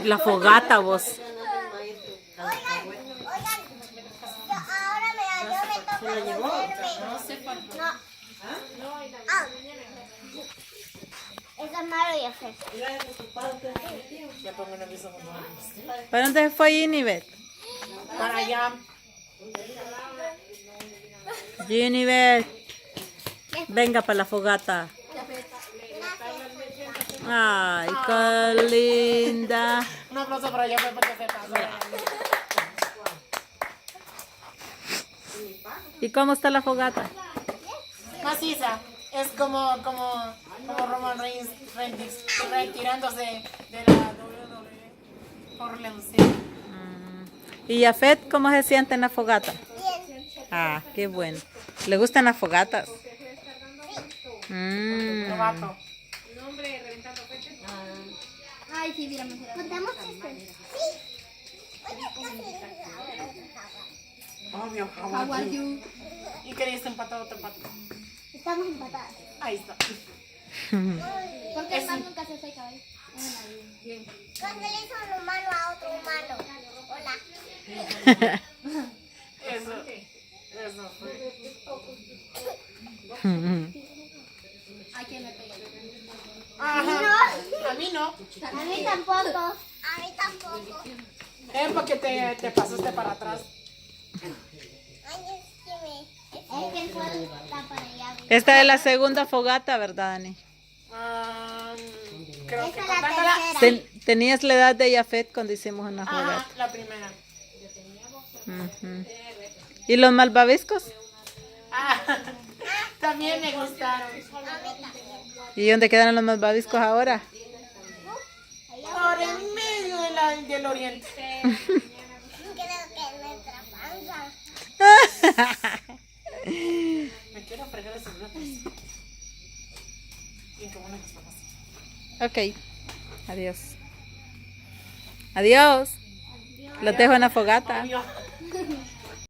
La fogata, vos. Oigan, ahora yo me toca ponerme. No. Ah. Eso es malo y hacer. ¿Para dónde fue Ginibet? Para allá. Ginibet. Venga para la fogata. Ay, qué linda. Un aplauso para allá, pues, porque se pasó. ¿Y cómo está la fogata? Maciza. Es como Roman Reigns retirándose de la WWE por leucemia. ¿Y Jafet cómo se siente en la fogata? Bien. Ah, qué bueno. ¿Le gustan las fogatas? Novato. Ay, sí, mira, contamos chistes. Sí. Obvio, How are you? ¿Y qué dice empatado otro pato? Estamos empatadas. Ahí está. Porque el mar nunca se seca, ¿ves? Cuando le hizo un humano a otro humano. Hola. Eso fue. ¿A quién le pegué? Ajá. A mí no. A mí tampoco. A mí tampoco. Porque te pasaste para atrás. Ay, es que el cuadro está para allá. Esta es la segunda fogata, ¿verdad, Dani? Creo Esta que es la contándola. tercera. Tenías la edad de Jafet cuando hicimos una Ajá, fogata. la primera. Ujú. ¿Y los malvaviscos? También me gustaron. ¿Y dónde quedan los malvaviscos ahora? Por en medio del oriente. Creo que nuestra panza. Me quiero fregar el celular. Bien, qué bueno que se pasa. Ok. Adiós. Adiós. Los dejo en la fogata. Obvio.